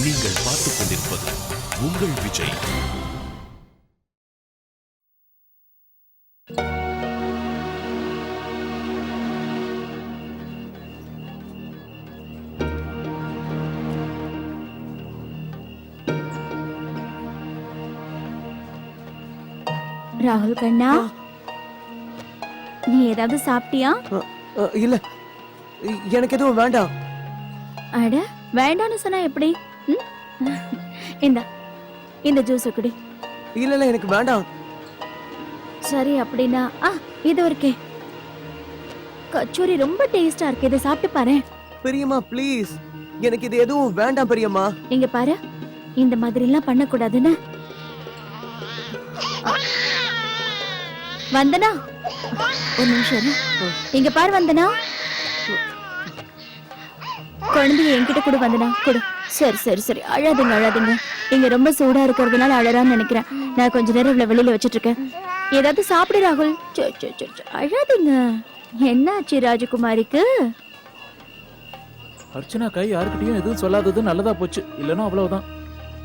நீங்கள் பார்த்துக் கொண்டிருப்பது உங்கள் விஜய். ராகுல் கண்ணா, நீ ஏதாவது சாப்பிட்டியா? இல்ல, எனக்கு எதுவும் வேண்டாம். அட, வேண்டான்னு சொன்னா எப்படி? இந்த ஜூஸ் குடி. இல்ல எனக்கு வேண்டாம். சரி அப்படின்னா இது இருக்கே, கச்சோரி ரொம்ப டேஸ்டா இருக்கு, இதை சாப்பிட்டு பாரு. பெரியம்மா ப்ளீஸ், எனக்கு இது எதுவும் வேண்டாம் பெரியம்மா. இங்க பாரு, இந்த மாதிரி எல்லாம் பண்ண கூடாதுன்னு. வந்தனா, ஒரு நிமிஷம் இங்க பாரு. வந்தனா, குழந்தைய என்கிட்ட கூட. வந்தனா கொடு. சரி சரி சரி, அழாதீங்க அழாதீங்க. இங்க ரொம்ப சூடா இருக்கிறதுனால அழறான்னு நினைக்கிறேன். நான் கொஞ்ச நேரம் இவ்வளவு வெளியில வச்சிட்டு இருக்கேன். ஏதாவது சாப்பிடு ராகுல். அழாதீங்க. என்னாச்சு ராஜகுமாரிக்கு? அர்ச்சனா கை யாருக்கிட்டையும் எதுவும் சொல்லாதது நல்லதா போச்சு. இல்லன்னா அவ்வளவுதான்.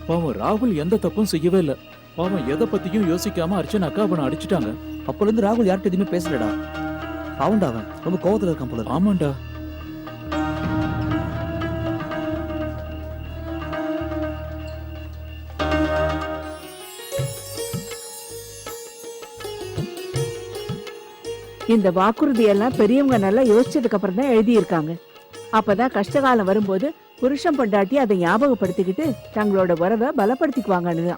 பாவம் ராகுல் எந்த தப்பும் செய்யவே இல்லை. பாவம் எதை பத்தியும் யோசிக்காம அர்ச்சனாக்கா அவனை அடிச்சுட்டாங்க. அப்பல இருந்து ராகுல் யார்கிட்ட எதுவுமே பேசலடா. அவன்டா அவன் ரொம்ப கோவத்துல இருக்கான் போல. ஆமாண்டா. இந்த வாக்குறுதி எல்லாம் பெரியவங்க நல்லா யோசிச்சதுக்கு அப்புறம் தான் எழுதியிருக்காங்க. அப்பதான் கஷ்டகாலம் வரும்போது புருஷன் பொண்டாட்டி அதை ஞாபகப்படுத்திக்கிட்டு தங்களோட உறவை பலப்படுத்திக்குவாங்கன்னு.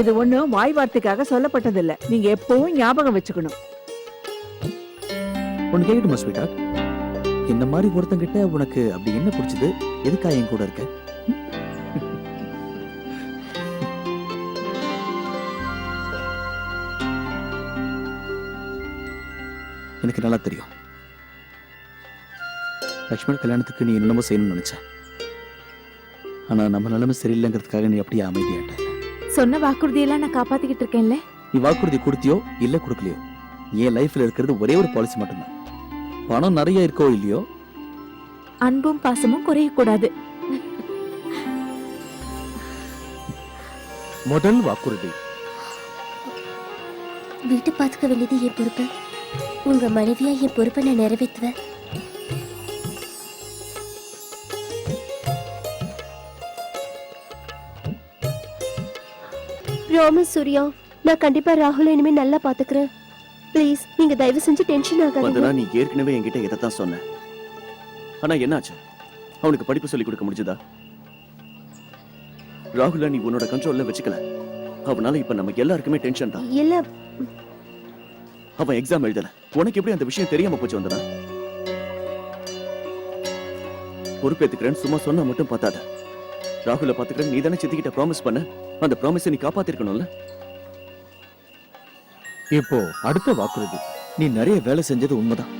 இது ஒண்ணும் வாய் வார்த்தைக்காக சொல்லப்பட்டதில்ல. நீங்க எப்பவும் ஞாபகம் வச்சுக்கணும். உனக்கு கேட்கட்டுமா ஸ்வீட்டா? இந்த மாதிரி ஒருத்தங்கிட்ட உனக்கு அப்படி என்ன பிடிச்சது? எதுக்கா என் கூட இருக்க? எனக்கு நல்லா தெரியும். லட்சுமண கல்யாணத்துக்கு நீ என்னமோ செய்யணும்னு நினைச்ச. ஆனா நம்ம நிலைமை சரியில்லைங்கிறதுக்காக நீ அப்படியே அமைதியாட்ட. சொன்ன வாக்குறுதியெல்லாம் நான் காப்பாத்திக்கிட்டு இருக்கேன்ல. நீ வாக்குறுதி கொடுத்தியோ இல்ல கொடுக்கலையோ, என் லைஃப்ல இருக்கிறது ஒரே ஒரு பாலிசி மட்டும்தான். பணம் நிறைய இருக்கோ இல்லையோ, அன்பும் பாசமும் குறைய கூடாது. முதல் வாக்குறுதி. வீட்டு பாத்துக்க வேண்டியது என் பொறுப்பு. உங்க மனைவியா என் பொறுப்பை நான் நிறைவேற்றுவேன். ப்ராமிஸ் சூர்யா, நான் கண்டிப்பா ராகுல இனிமே நல்லா பாத்துக்கிறேன். ப்ளீஸ், நீங்க தயவு செஞ்சு டென்ஷன் ஆகாதீங்க. நீ ஏற்கனவே என்கிட்ட இதைத்தான் சொன்ன. ஆனா என்னாச்சு? அவனுக்கு படிப்பு சொல்லி கொடுக்க முடிஞ்சதா? ராகுல நீ உன்னோட கண்ட்ரோல்ல வச்சுக்கல. அவனால இப்ப நம்ம எல்லாருக்குமே டென்ஷன் தான். இல்ல, அவன் எக்ஸாம் எழுதல. உனக்கு எப்படி அந்த விஷயம் தெரியாம போச்சு? வந்தனா பொறுப்பேத்துக்கிறேன்னு சும்மா சொன்னா மட்டும் பார்த்தாத. ராகுல பாத்துக்கிறேன் நீ தானே சித்திக்கிட்ட ப்ராமிஸ் பண்ண. அந்த ப்ராமிஸை நீ காப்பாத்திருக்கணும்ல. இப்போ அடுத்த வாக்குறுதி. நீ நிறைய வேலை செஞ்சது உண்மைதான்.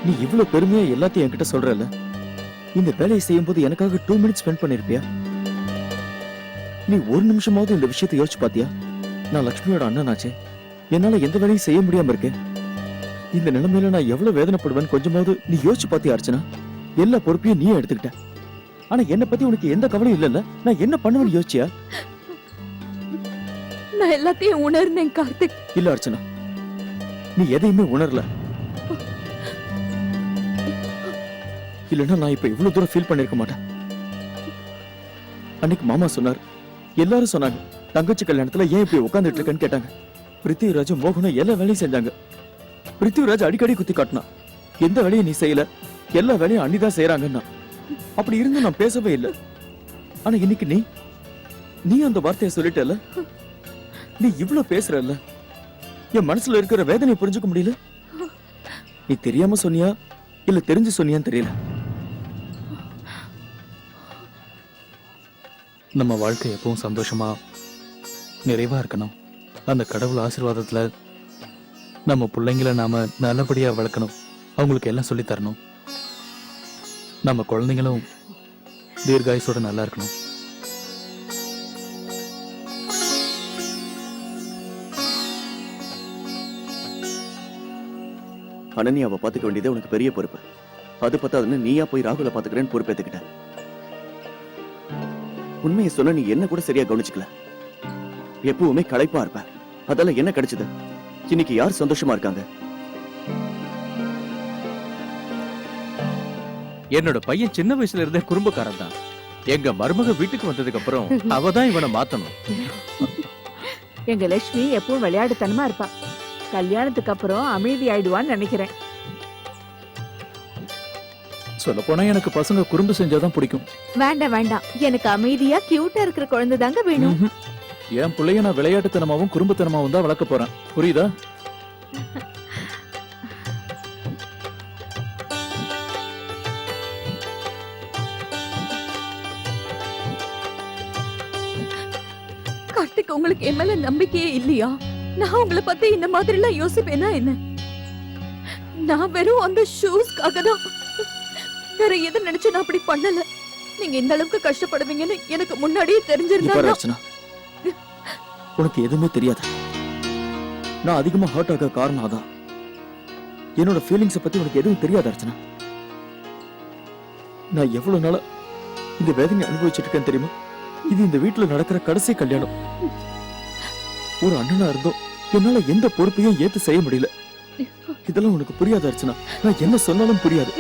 நீ இவ்வளவு பெருமையா எல்லாத்தையும் என்கிட்ட சொல்றல. இந்த வேலையை செய்யும் போது எனக்காக 2 மினிட்ஸ் ஸ்பெண்ட் பண்ணிருப்பியா? நீ ஒரு நிமிஷமாவது இந்த விஷயத்தை யோசிச்சு பாத்தியா? நான் லட்சுமியோட அண்ணனாச்சே. என்னால எந்த வேலையும் செய்ய முடியாம இருக்கேன். இந்த நிலைமையில நான் எவ்வளவு வேதனைப்படுவேன் கொஞ்சமாவது நீ யோசிச்சு பாத்தியா அர்ச்சனா? எல்லா பொறுப்பையும் நீ எடுத்துக்கிட்ட. ஆனா என்ன பத்தி உனக்கு எந்த கவலையும் இல்லல்ல. நான் என்ன பண்ணுவேன்னு யோசிச்சியா? நான் எல்லாத்தையும் உணர்ந்தேன் கார்த்திக். இல்ல அர்ச்சனா, நீ எதையுமே உணரல. இல்லன்னா நான் இப்ப இவ்வளவு தூரம் ஃபீல் பண்ணிருக்க மாட்டேன். அன்னைக்கு மாமா சொன்னார், எல்லாரும் சொன்னாங்க, தங்கச்சி கல்யாணத்துல ஏன் இப்படி உட்கார்ந்துட்டு இருக்கேன்னு கேட்டாங்க. பிருத்திவிராஜும் மோகனும் எல்லா வேலையும் செஞ்சாங்க. பிருத்திவிராஜ் அடிக்கடி குத்தி காட்டினா, எந்த வேலையும் நீ செய்யல, எல்லா வேலையும் அண்ணிதான் செய்யறாங்கன்னா. அப்படி இருந்து நான் பேசவே இல்லை. ஆனா இன்னைக்கு நீ அந்த வார்த்தையை சொல்லிட்டல. நீ இவ்வளவு பேசுறல்ல, என் மனசுல இருக்கிற வேதனையை புரிஞ்சுக்க முடியல. நீ தெரியாம சொன்னியா இல்ல தெரிஞ்சு சொன்னியான்னு தெரியல. நம்ம வாழ்க்கை எப்பவும் சந்தோஷமா நிறைவா இருக்கணும். அந்த கடவுள் ஆசீர்வாதத்துல நம்ம பிள்ளைங்களை நாம நல்லபடியா வளர்க்கணும். அவங்களுக்கு எல்லாம் சொல்லி தரணும். நம்ம குழந்தைங்களும் தீர்காயுசோட நல்லா இருக்கணும். அனன்யாவை பாத்துக்க வேண்டியதே உனக்கு பெரிய பொறுப்பு. அது பத்தாதுன்னு நீயா போய் ராகுல பாத்துக்கிறேன்னு பொறுப்பேத்துக்கிட்ட. உண்மையை சொன்ன நீ என்ன கூட சரியா கவனிச்சுக்கல. எப்பவுமே களைப்பா இருப்ப. அதெல்லாம் என்ன கிடைச்சது? இன்னைக்கு யார் சந்தோஷமா இருக்காங்க? என்னோட பையன் சின்ன வயசுல இருந்தே குறும்புக்காரன் தான். எங்க மருமக வீட்டுக்கு வந்ததுக்கு அப்புறம் அவ தான் இவனை மாத்தணும். எங்க லட்சுமி எப்பவும் விளையாட்டுத்தனமா இருப்பா. கல்யாணத்துக்கு அப்புறம் அமைதி ஆயிடுவான்னு நினைக்கிறேன். சொல்ல போனா எனக்கு பசங்க குறும்பு செஞ்சாதான் பிடிக்கும். வேண்டாம் வேண்டாம், எனக்கு அமைதியா கியூட்டா இருக்கிற குழந்தை தாங்க வேணும். என் பிள்ளைய நான் விளையாட்டுத்தனமாவும் குறும்புத்தனமாவும் தான் வளர்க்க போறேன். புரியுதா? கார்த்திக், உங்களுக்கு என் மேல நம்பிக்கையே இல்லையா? நான் உங்களை பத்தி இந்த மாதிரி எல்லாம் யோசிப்பேனா என்ன? நான் வெறும் அந்த ஷூஸ்க்காக தான், வேற எதை நினைச்சு நான் அப்படி பண்ணல. நீங்க இந்த அளவுக்கு கஷ்டப்படுவீங்கன்னு எனக்கு முன்னாடியே இப்ப தெரிஞ்சிருந்தா. அர்ச்சனா, உனக்கு எதுவுமே தெரியாது. நான் அதிகமா ஹர்ட் ஆக காரணம் அதான். என்னோட ஃபீலிங்ஸ பத்தி உனக்கு எதுவும் தெரியாது அர்ச்சனா. நான் எவ்வளவு நாளா இந்த வேதனை அனுபவிச்சுட்டு இருக்கேன் தெரியுமா? இது இந்த வீட்டுல நடக்கிற கடைசி கல்யாணம். ஒரு அண்ணனா இருந்தோம் என்னால எந்த பொறுப்பையும் ஏத்து செய்ய முடியல. இதெல்லாம் உனக்கு புரியாது அர்ச்சனா. நான் என்ன சொன்னாலும் புரியாது.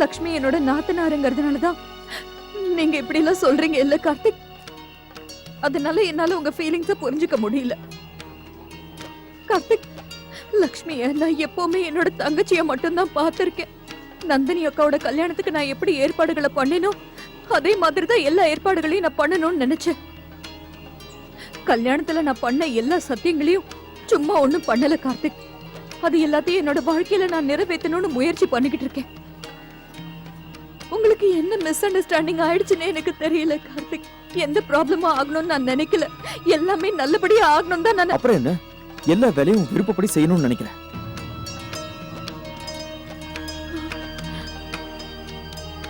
லக்ஷ்மி என்னோட நாத்தனாருங்கிறதுனாலதான் நீங்க இப்படி எல்லாம் சொல்றீங்க இல்ல கார்த்திக்? அதனால என்னால உங்க ஃபீலிங்ஸ புரிஞ்சுக்க முடியல. கார்த்திக், லக்ஷ்மிய நான் எப்பவுமே என்னோட தங்கச்சிய மட்டும்தான் பார்த்திருக்கேன். நந்தினி அக்காவோட கல்யாணத்துக்கு நான் எப்படி ஏற்பாடுகளை பண்ணினோ அதே மாதிரிதான் எல்லா ஏற்பாடுகளையும் நான் பண்ணணும்னு நினைச்சேன். கல்யாணத்துல நான் பண்ண எல்லா சத்தியங்களையும் சும்மா ஒண்ணும் பண்ணல கார்த்திக். அது எல்லாத்தையும் என்னோட வாழ்க்கையில நான் நிறைவேற்றணும்னு முயற்சி பண்ணிக்கிட்டு இருக்கேன். உங்களுக்கு என்ன மிஸ் அண்டர்ஸ்டாண்டிங் ஆயிடுச்சுன்னு எனக்கு தெரியல கார்த்திக். எந்த ப்ராப்ளமும் ஆகணும்னு நான் நினைக்கல. எல்லாமே நல்லபடியா ஆகணும் தான் நான். அப்புறம் என்ன, எல்லா வேலையும் உன் விருப்பப்படி செய்யணும்னு நினைக்கிறேன்.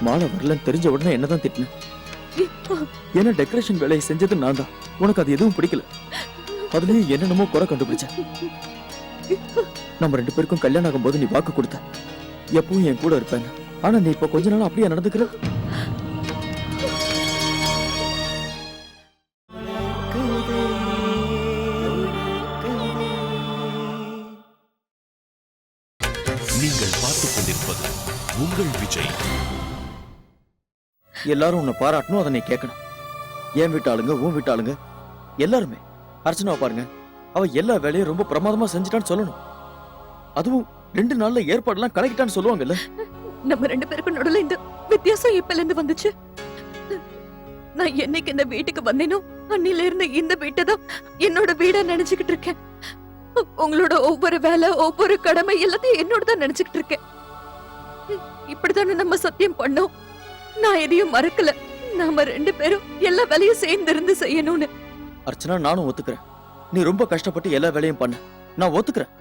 மாலை வரலன்னு தெரிஞ்ச உடனே என்னதான் திட்டினேன். ஏன்னா டெக்கரேஷன் வேலையை செஞ்சது நான் தான். உனக்கு அது எதுவும் பிடிக்கல. அதுலயும் என்னென்னமோ குறை கண்டுபிடிச்சேன். நம்ம 2 பேருக்கும் கல்யாணம் ஆகும்போது நீ வாக்கு கொடுத்த எப்பவும் என் கூட இருப்பேன். ஆனா நீ இப்ப கொஞ்ச நாள் அப்படியே நடந்துக்கிற. நீங்கள் பார்த்துக் கொண்டிருப்பது உங்கள் விஜய். எல்லாரும் உன்னை பாராட்டணும், அதை நீ கேட்கணும். என் வீட்டாளுங்க, உன் வீட்டாளுங்க எல்லாருமே அர்ச்சனாவை பாருங்க, அவ எல்லா வேலையும் ரொம்ப பிரமாதமா செஞ்சுட்டான்னு சொல்லணும். அதுவும் 2 நாள்ல ஏற்பாடுலாம் கலக்கிட்டான்னு சொல்லுவாங்கல்ல. நம்ம 2 பேருக்கும் நடுவுல இந்த வித்தியாசம் எப்பல இருந்து வந்துச்சு? நான் என்னைக்கு இந்த வீட்டுக்கு வந்தேனோ அன்னில இருந்து இந்த வீட்டை தான் என்னோட வீடா நினைச்சுக்கிட்டு இருக்கேன். உங்களோட ஒவ்வொரு வேலை, ஒவ்வொரு கடமை எல்லாத்தையும் என்னோட தான் நினைச்சுக்கிட்டு இருக்கேன். இப்படித்தானே நம்ம சத்தியம் பண்ணோம். நான் எதையும் மறக்கல. நாம 2 பேரும் எல்லா வேலையும் சேர்ந்து இருந்து செய்யணும்னு. அர்ச்சனா, நானும் ஒத்துக்கிறேன். நீ ரொம்ப கஷ்டப்பட்டு எல்லா வேலையும் பண்ண, நான் ஒத்துக்கிறேன்.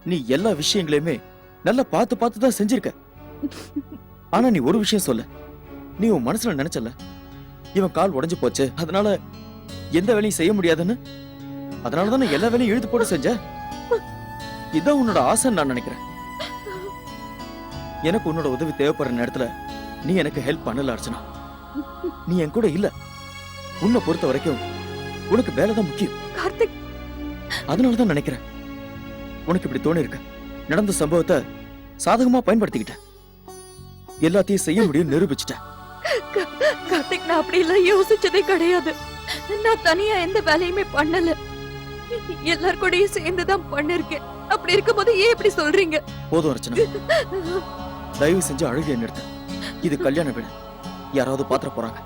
நீ எல்லா விஷயங்களையுமே நல்லா பார்த்து பார்த்து தான் செஞ்சிருக்க. ஆனா நீ ஒரு விஷயம் சொல்ல. நீ உன் மனசுல நினைச்சல இவன் கால் உடைஞ்சு போச்சு, அதனால எந்த வேலையும் செய்ய முடியாதுன்னு. அதனாலதான் நான் எல்லா வேலையும் இழுத்து போட்டு செஞ்ச. இதான் உன்னோட ஆசைன்னு நான் நினைக்கிறேன். எனக்கு உன்னோட உதவி தேவைப்படுற நேரத்துல நீ எனக்கு ஹெல்ப் பண்ணல அர்ச்சனா. நீ என் கூட இல்ல. உன்னை பொறுத்த வரைக்கும் உனக்கு வேலைதான் முக்கியம். கார்த்திக், அதனாலதான் நினைக்கிறேன் உனக்கு இப்படி தோணி இருக்கு. நடந்த சம்பவத்தை சாதகமா பயன்படுத்திக்கிட்ட. எல்லாத்தையும் செய்ய முடியும் நிரூபிச்சுட்டேன். கார்த்திக், நான் அப்படி எல்லாம் யோசிச்சதே கிடையாது. நான் தனியா எந்த வேலையுமே பண்ணல. எல்லார் கூடயும் சேர்ந்துதான் பண்ணிருக்கேன். அப்படி இருக்கும்போது ஏன் இப்படி சொல்றீங்க? போதும் அர்ச்சனா, தயவு செஞ்சு அழுகையை நிறுத்த. இது கல்யாண வீடு, யாராவது பாத்திர போறாங்க.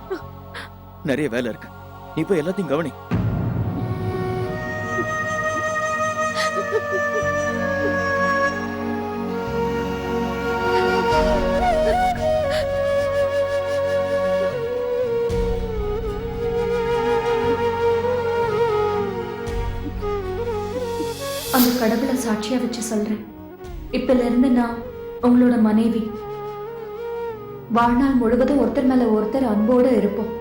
நிறைய வேலை இருக்கு. நீ போய் எல்லாத்தையும் கவனி. அந்த கடவுளை சாட்சியா வச்சு சொல்றேன். இப்பல இருந்து நான் உங்களோட மனைவி. வாழ்நாள் முழுவதும் ஒருத்தர் மேல ஒருத்தர் அன்போட இருப்போம்.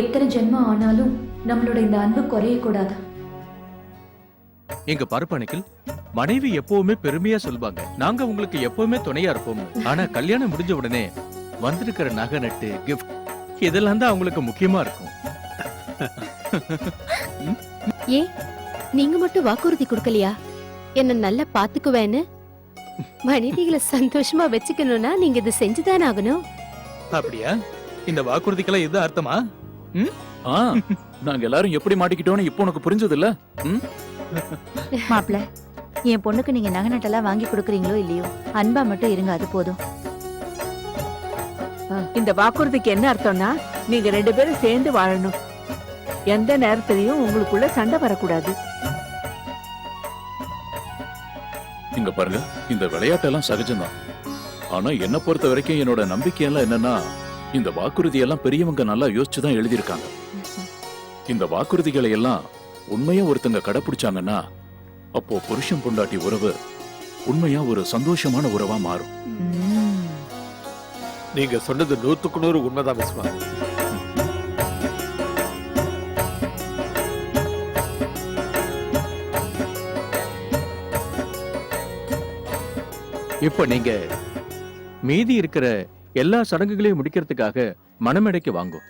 எத்தனை ஜென்மம் ஆனாலும் நம்மளோட இந்த அன்பு குறையக்கூடாது. எங்க பரப்பணிக்கில் மனைவி எப்பவுமே பெருமையா சொல்வாங்க, நாங்க உங்களுக்கு எப்பவுமே துணையா இருப்போம். ஆனா கல்யாணம் முடிஞ்ச உடனே வந்திருக்கிற நகை நட்டு, கிஃப்ட் இதெல்லாம் தான் அவங்களுக்கு முக்கியமா இருக்கும். ஏன் நீங்க மட்டும் வாக்குறுதி கொடுக்கலையா? என்ன நல்லா பாத்துக்குவேன்னு? மனைவிகளை சந்தோஷமா வச்சுக்கணும்னா நீங்க இதை செஞ்சுதானே ஆகணும். அப்படியா? இந்த வாக்குறுதிக்கெல்லாம் இது அர்த்தமா? நாங்க எல்லாரும் எப்படி மாட்டிக்கிட்டோம்னு இப்போ உனக்கு புரிஞ்சது இல்ல? மாப்பிள்ள, என் பொண்ணுக்கு நீங்க நகை நட்டெல்லாம் வாங்கி கொடுக்குறீங்களோ இல்லையோ, அன்பா மட்டும் இருங்க, அது போதும். இந்த வாக்குறுதிக்கு என்ன அர்த்தம்னா நீங்க 2 பேரும் சேர்ந்து வாழணும். எந்த நேரத்திலையும் உங்களுக்குள்ள சண்டை வரக்கூடாது. இங்க பாருங்க, இந்த விளையாட்டெல்லாம் சகஜம்தான். ஆனா என்ன பொறுத்த வரைக்கும் என்னோட நம்பிக்கை எல்லாம் என்னன்னா, இந்த வாக்குறுதி எல்லாம் பெரியவங்க நல்லா யோசிச்சுதான் எழுதியிருக்காங்க. இந்த வாக்குறுதிகளை எல்லாம் உண்மையா ஒருத்தங்க கடைபிடிச்சாங்கன்னா, அப்போ புருஷன் பொண்டாட்டி உறவு உண்மையா ஒரு சந்தோஷமான உறவா மாறும். நீங்க சொன்னது 100க்கு 100 உண்மைதான் விஸ்வா. இப்ப நீங்க மீதி இருக்கிற எல்லா சடங்குகளையும் முடிக்கிறதுக்காக மணமேடைக்கு வாங்கும்.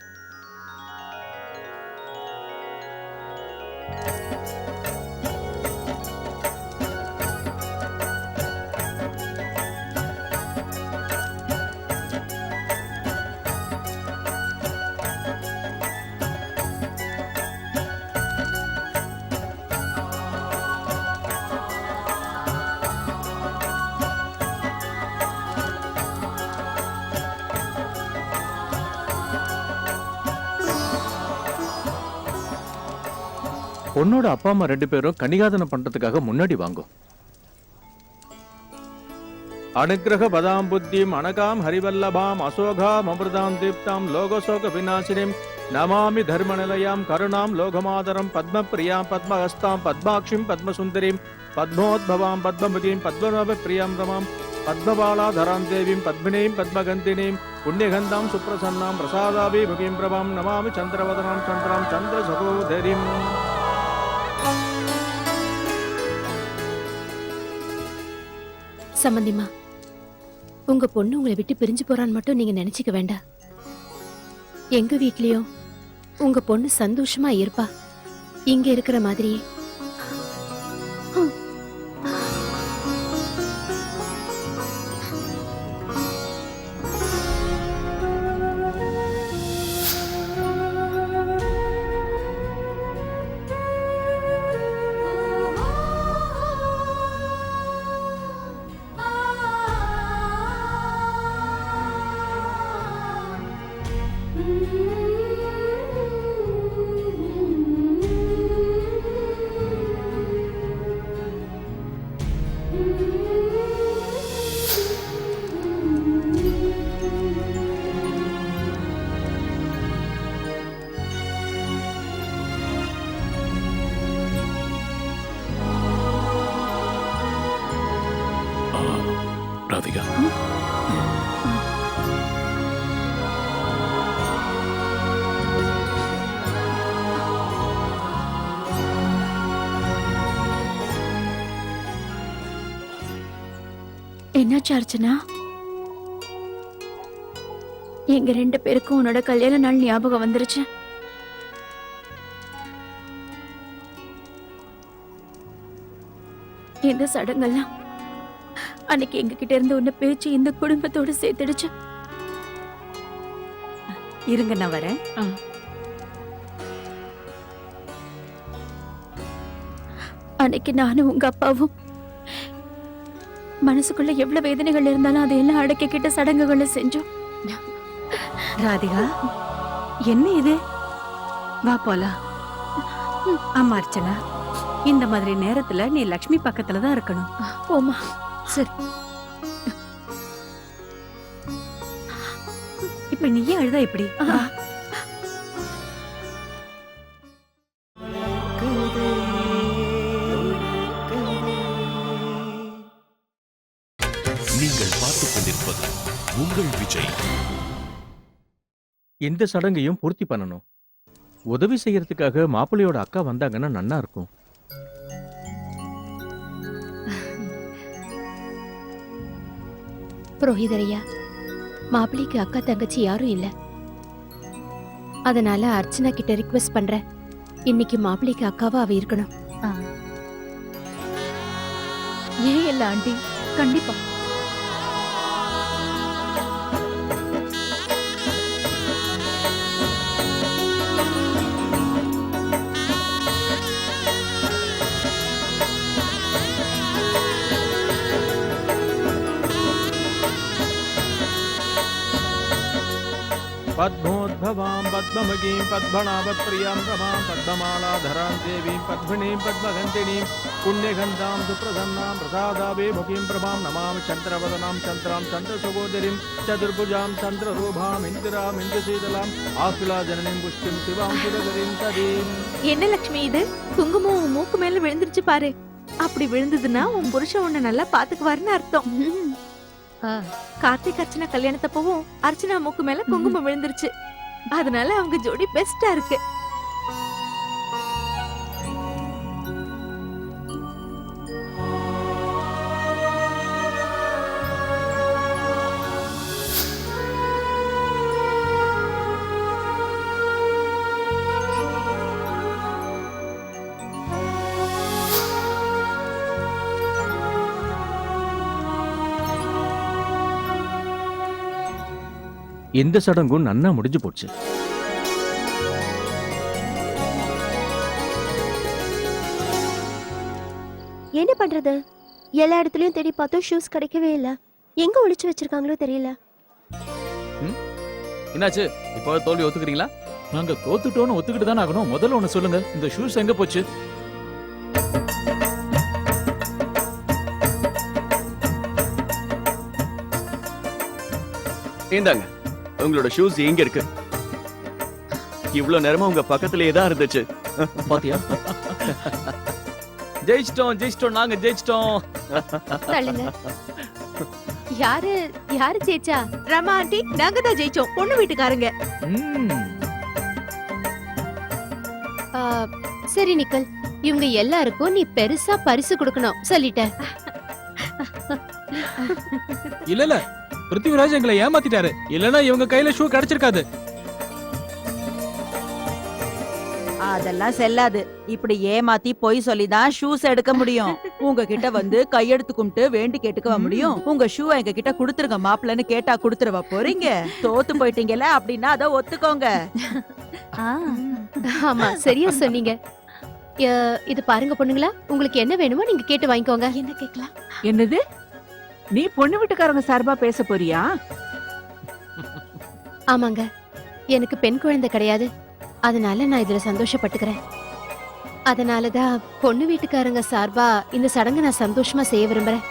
பொண்ணோட அப்பா அம்மா 2 பேரும் கன்னிகாதானம் பண்றதுக்காக முன்னாடி வாங்கும். அனுக்கிரக பதாம் புத்திம் அனகாம் ஹரிவல்லபாம் அசோகாம் அமிர்தாம் தீப்தாம் லோகசோக விநாசினிம் நமாமி தர்மநிலையாம் கருணாம் லோகமாதரம் பத்மபிரியாம் பத்மஹஸ்தாம் பத்மாட்சிம் பத்மசுந்தரிம் பத்மோத்பவாம் பத்மபதிம் பத்மநாப பிரியாம் ரமாம் பத்மபாலாதராம் தேவீம் பத்மினீம் பத்மகந்தினீம் புண்ணியகந்தாம் சுப்ரசன்னாம் பிரசாதாபி முகீம் பிரபாம் நமாமி சந்திரவதனாம் சந்திராம் சந்திர சகோதரிம். சம்பந்திமா, உங்க பொண்ணு உங்களை விட்டு பிரிஞ்சு போறான்னு மட்டும் நீங்க நினைச்சுக்க வேண்டாம். எங்க வீட்லயும் உங்க பொண்ணு சந்தோஷமா இருப்பா, இங்க இருக்கிற மாதிரியே. ராதிகா, என்னாச்சு அர்ச்சனா? எங்க 2 பேருக்கும் உன்னோட கல்யாண நாள் ஞாபகம் வந்துருச்சு. இந்த சடங்கெல்லாம் அன்னைக்கு எங்க கிட்ட இருந்து உன்னை பேச்சு இந்த குடும்பத்தோட சேர்த்துடுச்சு. இருங்க, நான் வரேன். அன்னைக்கு நானும் உங்க அப்பாவும் மனசுக்குள்ள எவ்வளவு வேதனைகள் இருந்தாலும் அதையெல்லாம் அடக்கிக்கிட்ட சடங்குகளை செஞ்சோம். ராதிகா, என்ன இது? வா போலாம். ஆமா அர்ச்சனா, இந்த மாதிரி நேரத்துல நீ லக்ஷ்மி பக்கத்துல தான் இருக்கணும். போமா. சரி, இப்ப நீயே அழுதா எப்படி? வா. நீங்கள் பார்த்துக் கொண்டிருப்பது உங்கள் விஜய். இந்த சடங்கையும் பூர்த்தி பண்ணணும். உதவி செய்யறதுக்காக மாப்பிள்ளையோட அக்கா வந்தாங்கன்னா நன்னா இருக்கும். புரோஹிதரையா, மாப்பிள்ளைக்கு அக்கா தங்கச்சி யாரும் இல்ல. அதனால அர்ச்சனா கிட்ட ரிக்வெஸ்ட் பண்றேன், இன்னைக்கு மாப்பிள்ளைக்கு அக்காவா அவ இருக்கணும். ஏன் இல்ல ஆண்டி, கண்டிப்பா. पद्मोद्भवां पद्ममुखीं पद्मनाभप्रियां रमां पद्ममालाधरां देवीं पद्मिनीं पद्मगन्धिनीं पुण्यगन्धां सुप्रसन्नां प्रसादाभिमुखीं प्रभां नमामि चन्द्रवदनां चन्द्रां चन्द्रसहोदरीं चतुर्भुजां चन्द्ररूपाम् इन्दिराम् इन्दुशीतलाम् आकुलाजननीं पुष्टिं शिवां सुरगरीं तदीम्. என்ன லட்சுமி இது? குங்குமம் உன் மூக்கு மேல விழுந்துருச்சு பாரு. அப்படி விழுந்ததுன்னா உன் புருஷன் உன்னை நல்லா பாத்துக்குவாருன்னு அர்த்தம். கார்த்திக் அர்ச்சனா கல்யாணத்தப்பவும் அர்ச்சனா மூக்கு மேல குங்குமம் விழுந்துருச்சு. அதனால அவங்க ஜோடி பெஸ்டா இருக்கு. இந்த சடங்கும் நன்னா முடிஞ்சு போச்சு. என்ன பண்றது? எல்லா இடத்துலயும் தேடி பார்த்தோம், ஷூஸ் கிடைக்கவே இல்ல. எங்க ஒளிச்சு வச்சிருக்காங்களோ தெரியல. என்னாச்சு? இப்போ தோல்வி ஒத்துக்கிறீங்களா? நாங்க தோத்துட்டோம்னு ஒத்துக்கிட்டு தானே ஆகணும். முதல்ல ஒண்ணு சொல்லுங்க, இந்த ஷூஸ் எங்க போச்சு? ஏந்தாங்க, உங்களோட ஷூஸ் எங்க இருக்கு? இவ்வளவு நேரமா உங்க பக்கத்திலேயே தான் இருந்துச்சு. பாத்தியா? ஜெயிச்சிட்டோம் ஜெயிச்சிட்டோம், நாங்க ஜெயிச்சிட்டோம். தள்ளுங்க. யாரு யாரு ஜெயிச்சா? ரமா ஆண்டி, நாங்க தான் ஜெயிச்சோம். பொண்ணு வீட்டுக்காரங்க. ஆ, சரி நிக்கல், இவங்க எல்லாருக்கும் நீ பெருசா பரிசு கொடுக்கணும் சொல்லிட்டேன். இல்ல இல்ல, பிருத்திவிராஜ் எங்களை ஏமாத்திட்டாரு. இல்லனா இவங்க கையில ஷூ கிடைச்சிருக்காது. அதெல்லாம் செல்லாது. இப்படி ஏமாத்தி பொய் சொல்லிதான் ஷூஸ் எடுக்க முடியும். உங்ககிட்ட வந்து கையெடுத்து கும்பிட்டு வேண்டி கேட்டுக்கவா முடியும்? உங்க ஷூ எங்க கிட்ட குடுத்துருங்க மாப்பிள்ளன்னு கேட்டா குடுத்துருவா போறீங்க? தோத்து போயிட்டீங்கல்ல அப்படின்னா அதை ஒத்துக்கோங்க. ஆமா, சரியா சொன்னீங்க. இது பாருங்க பொண்ணுங்களா, உங்களுக்கு என்ன வேணுமோ நீங்க கேட்டு வாங்கிக்கோங்க. என்ன கேக்கலாம்? என்னது? நீ பொண்ணு வீட்டுக்காரங்க சார்பா பேச போறியா? ஆமாங்க, எனக்கு பெண் குழந்தை கிடையாது. அதனால நான் இதுல சந்தோஷப்பட்டுக்கிறேன். அதனாலதான் பொண்ணு வீட்டுக்காரங்க சார்பா இந்த சடங்கு நான் சந்தோஷமா செய்ய விரும்புறேன்.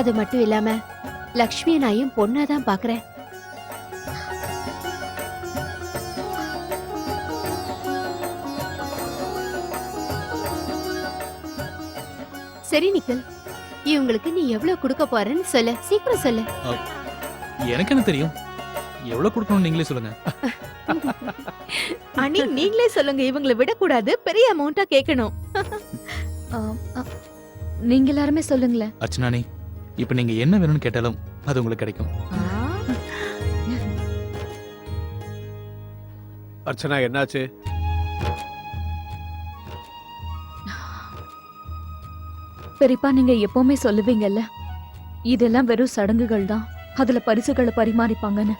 அது மட்டும் இல்லாம லக்ஷ்மியை நான் பொண்ணாதான் பாக்குறேன். சரி நிக்கல், இவங்களுக்கு நீ எவ்வளவு கொடுக்க போறன்னு சொல்லு, சீக்கிரம் சொல்லு. எனக்கு என்ன தெரியும்? எவ்வளவு கொடுக்கணும் நீங்களே சொல்லுங்க. அனி, நீங்களே சொல்லுங்க. இவங்களை விடக்கூடாது, பெரிய அமௌண்டா கேட்கணும். நீங்க எல்லாருமே சொல்லுங்களேன். அர்ச்சனானி, இப்ப நீங்க என்ன வேணும்னு கேட்டாலும் அது உங்களுக்கு கிடைக்கும். அர்ச்சனா, என்னாச்சு? பெரியப்பா, நீங்க எப்பவுமே சொல்லுவீங்கல்ல, இதெல்லாம் வெறும் சடங்குகள் தான், அதுல பரிசுகளை பரிமாறிப்பாங்கன்னு.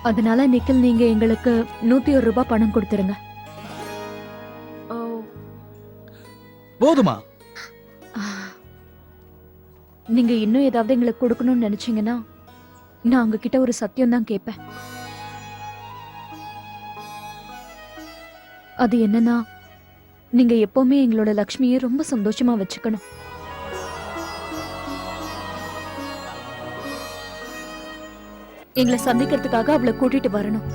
அதனால நிக்கில், நீங்க எங்களுக்கு 101 ரூபாய் பணம் கொடுத்துருங்க. போதுமா? நீங்க இன்னும் ஏதாவது எங்களுக்கு கொடுக்கணும்னு நினைச்சீங்கன்னா நான் உங்ககிட்ட ஒரு சத்தியம் தான் கேட்பேன். அது என்னன்னா, நீங்க எப்பவுமே எங்களோட லக்ஷ்மியை ரொம்ப சந்தோஷமா வச்சுக்கணும். எங்களை சந்திக்கிறதுக்காக அவளை கூட்டிட்டு வரணும்.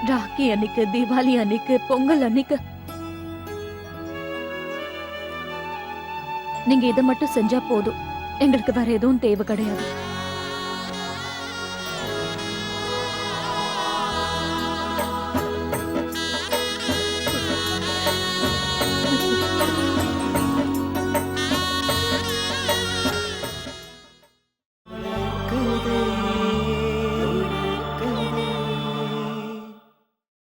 ராக்கி அன்னைக்கு, தீபாவளி அன்னைக்கு, பொங்கல் அன்னைக்கு. நீங்க இதை மட்டும் செஞ்சா போதும், எங்களுக்கு வேற எதுவும் தேவை கிடையாது.